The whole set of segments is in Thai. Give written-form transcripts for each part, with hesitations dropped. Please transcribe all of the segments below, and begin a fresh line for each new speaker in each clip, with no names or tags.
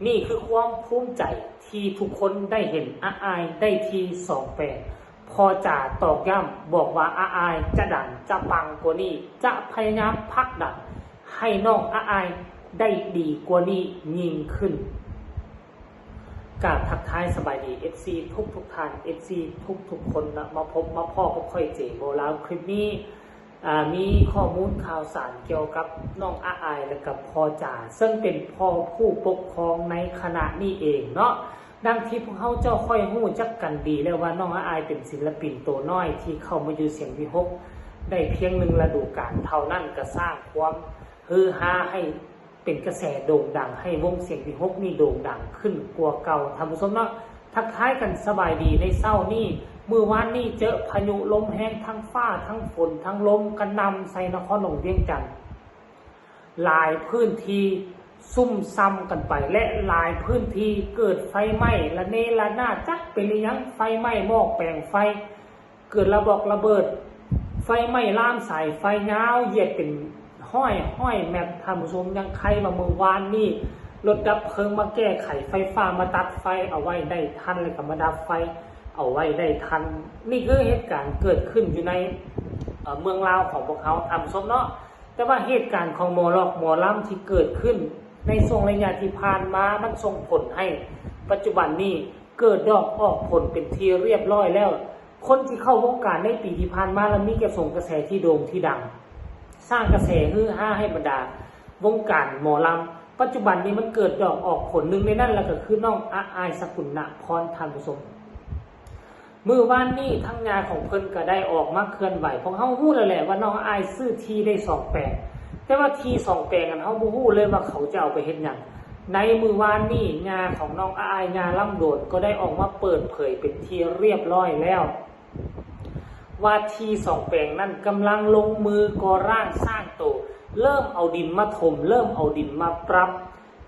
นี่คือความภูมิใจที่ทุกคนได้เห็นอาอายได้ที28พอจ่าตอกย้ำบอกว่าอาอายจะดังจะปังกว่านี้จะพยายามพักดันให้น้องอาอายได้ดีกว่านี้ยิ่งขึ้นกราบทักทายสบายดี FC ทุกท่าน FC ทุกคนนะมาพบมาพ่อกับค่อยเจโบแล้วคลิปนี้มีข้อมูลข่าวสารเกี่ยวกับน้องอาอายและกับพ่อจ่าซึ่งเป็นพ่อผู้ปกครองในขณะนี้เองเนาะดังที่พวกเขาเจ้าค่อยหู้จักกันดีแล้วว่าน้องอาอายเป็นศิลปินตัวน้อยที่เข้ามาอยู่เสียงวิหกได้เพียงหนึ่งฤดูกาลเท่านั้นก็สร้างความฮือฮาให้เป็นกระแสโด่งดังให้วงเสียงวิหกนี่โด่งดังขึ้นกว่าเก่าท่านผู้ชมเนาะทักทายกันสบายดีในเศร้านี่เมื่อวานนี้เจอพายุลมแห้งทั้งฟ้าทั้งฝนทั้งลมกระหน่ำใส่นครหลวงเวียงจันทร์หลายพื้นที่ซุ่มซ้ำกันไปและหลายพื้นที่เกิดไฟไหม้ละเนระนาดจักเป็นยังไฟไหม้หม้อแปลงไฟเกิดระบอกระเบิดไฟไหม้ล่ามสายไฟยาวเหยียดเป็นห้อยแมพท่านผู้ชมยังใครมาเมื่อวานนี่รถดับเพลิงมาแก้ไขไฟฟ้ามาตัดไฟเอาไว้ได้ทันเลยกับมาดับไฟเอาไว้ได้ทันนี่คือเหตุการณ์เกิดขึ้นอยู่ในเมืองลาวของพวกเขาท่านผู้ชมเนาะแต่ว่าเหตุการณ์ของหมอลอกหมอล่ำที่เกิดขึ้นในช่วงระยะที่ผ่านมามันส่งผลให้ปัจจุบันนี้เกิดดอกออกผลเป็นที่เรียบร้อยแล้วคนที่เข้าวงการในปีที่ผ่านมาแล้วมีกระส่งกระแสที่โด่งที่ดังสร้างกระแสฮือฮาให้บรรดาวงการหมอลำปัจจุบันนี้มันเกิดดอกออกผลหนึ่งในนั้นแล้วก็คือน้องอาอายสกุลณพรท่านผู้ชมมือวานนี้ทั้งงานของเพิ่นก็ได้ออกมาเคลื่อนไหวเพราะเขาฮู้แล้วแหละว่าน้องอาอายซื้อที่ได้2 แปลงแต่ว่าที่2 แปลงกันเขาบ่ฮู้เลยว่าเขาจะเอาไปเฮ็ดหยังในมือวานนี้งานของน้องอาอายงานล่ำโดดก็ได้ออกมาเปิดเผยเป็นที่เรียบร้อยแล้วว่าที่2 แปลงนั้นกำลังลงมือก่อร่างสร้างตัวเริ่มเอาดินมาถมเริ่มเอาดินมาปรับ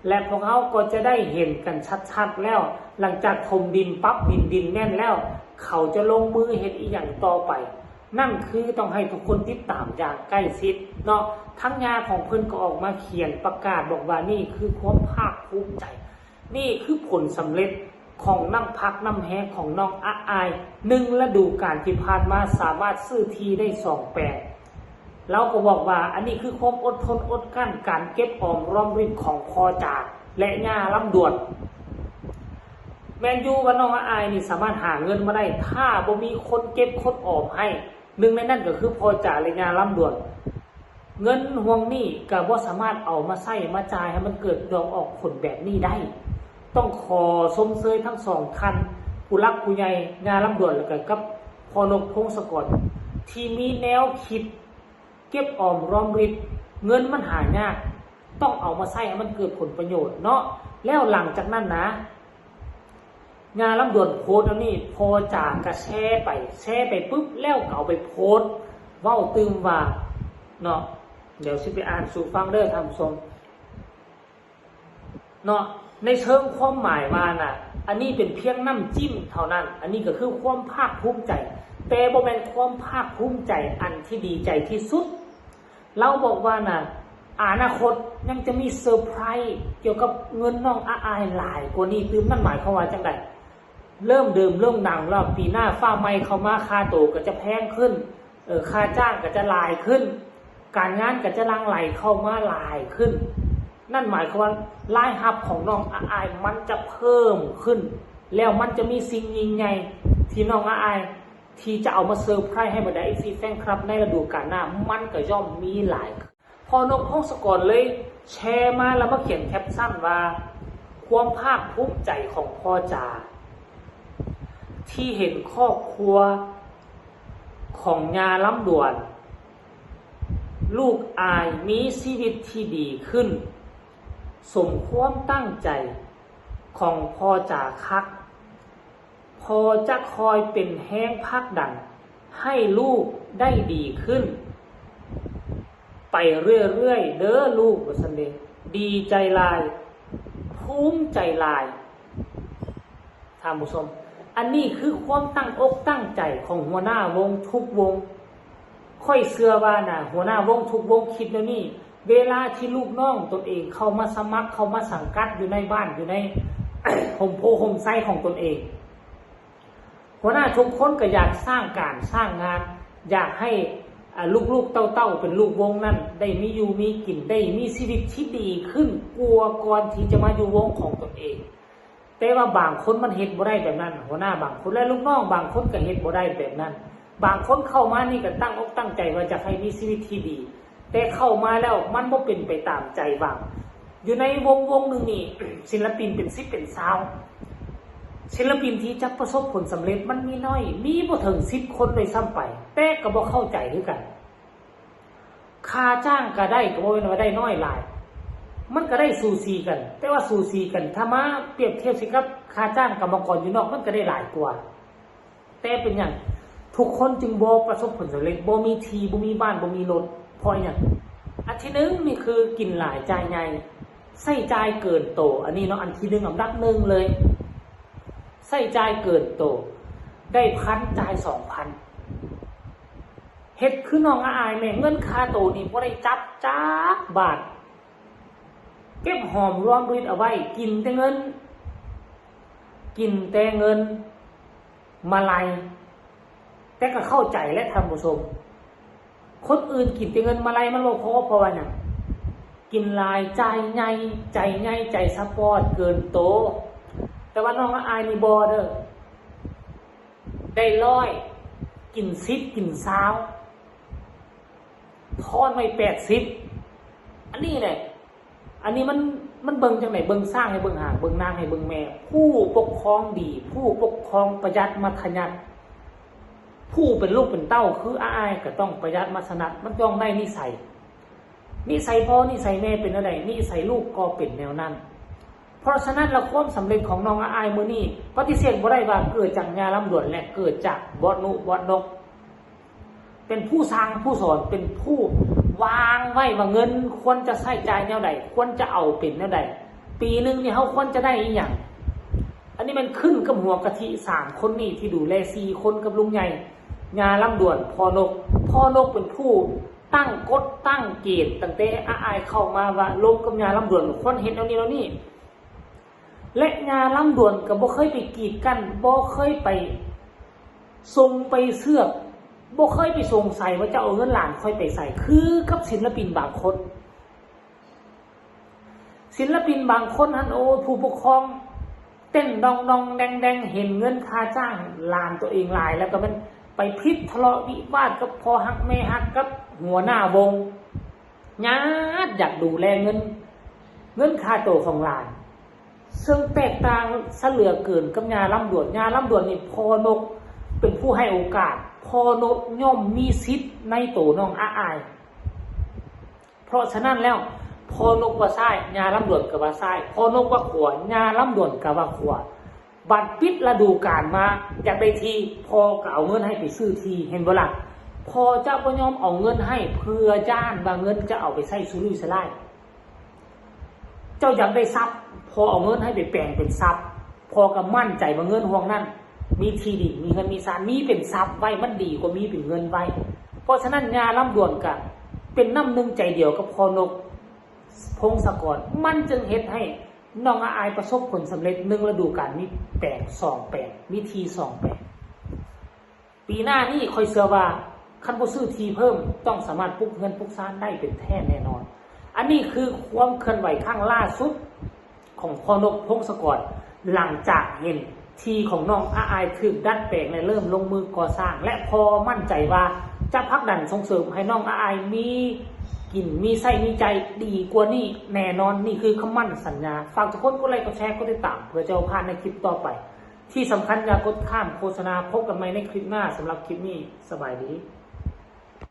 และพวกเขาก็จะได้เห็นกันชัดๆแล้วหลังจากถมดินปั๊บดินแน่นแล้วเขาจะลงมือเห็นอีกอย่างต่อไปนั่นคือต้องให้ทุกคนติดตามอย่างใกล้ชิดเนาะทั้งงานของเพิ่นก็ออกมาเขียนประกาศบอกว่านี่คือความภาคภูมิใจนี่คือผลสำเร็จของน้ำพักน้ำแห้งของน้องอาอาย1 ฤดูกาลที่ผ่านมาสามารถซื้อที่ได้2 แปลงเราก็บอกว่าอันนี้คือความอดทนอดกั้นการเก็บออมรอมริบของพ่อจ่าและย่าลำดวนแมนยูกับน้องอาอายนี่สามารถหาเงินมาได้ถ้าบ่มีคนเก็บคนออมให้หนึ่งในนั้นก็คือพ่อจ่าและย่าลำดวนเงินห่วงนี้ก็บ่สามารถเอามาใช้มาจ่ายให้มันเกิดดอกออกผลแบบนี้ได้ต้องขอชมเชยทั้ง2 ท่านผู้รักผู้ใหญ่ย่าลำดวนแล้วก็กับพ่อนกพงศกรที่มีแนวคิดเก็บออมรอมริบเงินมันหายากต้องเอามาใช้ให้มันเกิดผลประโยชน์เนาะแล้วหลังจากนั้นนะงานลำดวนโพสต์แล้วนี่พอจากกระแชร์ไปปุ๊บแล้วก็เอาไปโพสต์เว้าตึมว่าเนาะเดี๋ยวสิไปอ่านสู่ฟังเด้อท่านผู้ชมเนาะในเชิงความหมายว่าน่ะอันนี้เป็นเพียงน้ำจิ้มเท่านั้นอันนี้ก็คือความภาคภูมิใจแต่บ่แม่นความภาคภูมิใจอันที่ดีใจที่สุดเราบอกว่าน่ะอนาคตยังจะมีเซอร์ไพรส์เกี่ยวกับเงินน้องอาอายหลายกว่านี้ตื่มนั่นหมายความว่าจังได๋เริ่มดังแล้วปีหน้าฟ้าใหม่เข้ามาค่าตัวก็จะแพงขึ้นค่าจ้างก็จะหลายขึ้นการงานก็จะลังไหลเข้ามาหลายขึ้นนั่นหมายความว่ารายรับของน้องอาอายมันจะเพิ่มขึ้นแล้วมันจะมีสิ่งยิ่งใหญ่ที่น้องอาอายที่จะเอามาเซอร์ไพรส์ให้บรรดา FC แฟนคลับในฤดูกาลหน้ามันก็ย่อมมีหลายพอนกพงศกรเลยแชร์มาแล้วมาเขียนแคปชั่นว่าความภาคภูมิใจของพ่อจ่าที่เห็นครอบครัวของญาลำดวนลูกอายมีชีวิตที่ดีขึ้นสมความตั้งใจของพ่อจ่าคักพอจะคอยเป็นแห้งพักดันให้ลูกได้ดีขึ้นไปเรื่อยๆเด้อลูกว่าซั่นเด้ดีใจหลายภูมิใจหลายท่านผู้ชมอันนี้คือความตั้งอกตั้งใจของหัวหน้าวงทุกวงค่อยเชื่อว่าน่ะหัวหน้าวงทุกวงคิดแล้วนี่ เวลาที่ลูกน้องตนเองเข้ามาสมัครเข้ามาสังกัดอยู่ในบ้านอยู่ใน โฮมโพโฮมไซต์ของตนเองหัวหน้าทุกคนก็อยากสร้างการสร้างงานอยากให้ลูกๆเต้าๆเป็นลูกวงนั้นได้มีอยู่มีกินได้มีชีวิตที่ดีขึ้นกลัวก่อนที่จะมาอยู่วงของตนเองแต่ว่าบางคนมันเฮ็ดบ่ได้แบบนั้นหัวหน้าบางคนและลูกน้องบางคนก็เฮ็ดบ่ได้แบบนั้นบางคนเข้ามานี่ก็ตั้งอกตั้งใจว่าจะให้มีชีวิตที่ดีแต่เข้ามาแล้วมันบ่เป็นไปตามใจบางอยู่ในวงนึงนี่ ศิลปินเป็น10เป็น20ศิลปินที่จะประสบผลสำเร็จมันมีน้อยมีบ่ถึง10คนเลยซ้ำไปแต่ก็บ่เข้าใจคือกันค่าจ้างก็ได้ก็บ่เป็นว่าได้น้อยหลายมันก็ได้สูสีกันแต่ว่าสูสีกันถ้ามาเปรียบเทียบสิครับค่าจ้างกรรมกรอยู่นอกมันก็ได้หลายกว่าแต่เป็นอย่างทุกคนจึงบ่ประสบผลสำเร็จบ่มีทีบ่มีบ้านบ่มีรถเพราะอย่างอันที่หนึ่งนี่คือกินหลายจ่ายใหญ่ใช้จ่ายเกินโตอันนี้เนาะอันที่หนึ่งอันดับหนึ่งเลยใช้จ่ายเกินโตได้1,000จ่าย2,000เฮ็ดคือน้องอายแม่เงินค่าโตนี่บ่ได้จับจักบาทเก็บหอมรอมริดเอาไว้กินแต่เงินมาลัยแต่ก็เข้าใจและท่านผู้ชมคนอื่นกินแต่เงินมาลัยมันบ่พอเพราะว่าหยังกินหลายใจใหญ่ใจสปอร์ตเกินโตแต่ว่าน้องอายนี่บ่เด้อได้100กิน10กิน20ทอนไว้80อันนี้แหละอันนี้มันเบิ่งจังไหนเบิ่งสร้างให้เบิ่งห่างเบิ่งนางให้เบิ่งแม่ผู้ปกครองดีผู้ปกครองประหยัดมัธยัสถ์ผู้เป็นลูกเป็นเต้าคืออายก็ต้องประหยัดมัธยัสถ์มันต้องได้นิสัยพ่อนิสัยแม่เป็นอะไรนิสัยลูกก็เป็นแนวนั้นเพราะฉะนั้นเราความสำเร็จของน้องอายมื้อนี้ปฏิเสธบ่ได้ว่าเกิดจากญาลำดวนและเกิดจากบอดนุบอดนกเป็นผู้สร้างผู้สอนเป็นผู้วางไว้ว่าเงินควรจะใช้จ่ายแนวใดควรจะเอาเป็นแนวใดปีนึงนี่เฮาควรจะได้อีหยังอันนี้มันขึ้นกับหัวกะทิ3คนนี่ที่ดูแล4คนกับลุงใหญ่ญาลำดวนพ่อนกเป็นผู้ตั้งกฎตั้งเกณฑ์ตั้งแต่อายเข้ามาว่าลงกับญาลำดวนควรเฮ็ดแนวนี้แล้วนี่และญาลำดวนก็บ่เคยไปกีดกันบ่เคยไปส่งไปเสือกบ่เคยไปสงสัยว่าจะเอาเงินหลานค่อยไปใส่คือกับศิลปินบางคนฮันโอผู้ปกครองเต้นดองแดงเห็นเงินค่าจ้างหลานตัวเองหลายแล้วก็มันไปพิษทะเลาะวิวาทกับพ่อฮักแม่ฮักกับหัวหน้าวงญาติอยากดูแลเงินค่าโตของหลานซึ่งแตกต่างซะเหลือเกินกับญาลำดวนนี่พ่อนกเป็นผู้ให้โอกาสพ่อนกย่อมมีสิทธิ์ในโตน้องอายเพราะฉะนั้นแล้วพ่อนกว่าซ้ายญาลำดวนก็ว่าซ้ายพ่อนกว่าขวาญาลำดวนก็ว่าขวาบัดปิดฤดูกาลมาอยากได้ทีพ่อก็เอาเงินให้ไปซื้อทีเห็นบ่ล่ะพ่อจะบ่ยอมเอาเงินให้เพื่อย่านว่าเงินจะเอาไปใช้สุรุ่ยสุร่ายเจ้าอยากได้ทรัพย์พอเอาเงินให้ไปแปลงเป็นทรัพย์พอก็มั่นใจว่าเงินห่วงนั้นมีทีดินมีเงินมีสารมีเป็นทรัพย์ไว้มันดีกว่ามีเป็นเงินไว้เพราะฉะนั้นญาลำดวนก็เป็นน้ำหนึ่งใจเดียวกับพ่อนกพงศกรมันจึงเฮ็ดให้น้องอายประสบผลสำเร็จ1ฤดูกาลมีแปลง2แปลงมีที2แปลงปีหน้านี่ค่อยเชื่อว่าคันบ่ซื้อทีเพิ่มต้องสามารถปลูกเงินปลูกซ่านได้เป็นแท้แน่นอนอันนี้คือความเคลื่อนไหวครั้งล่าสุดของพ่อนกพงศกรหลังจากเห็นทีของน้องอายถูกดัดแปลงและเริ่มลงมือก่อสร้างและพอมั่นใจว่าจะผลักดันส่งเสริมให้น้องอายมีกินมีไส้มีใจดีกว่านี้แน่นอนนี่คือคำมั่นสัญญาฝากทุกคนกดไลค์กดแชร์กดติดตามเพื่อจะเอาผ่านในคลิปต่อไปที่สำคัญอย่ากดข้ามโฆษณาพบกันใหม่ในคลิปหน้าสำหรับคลิปนี้สบายดี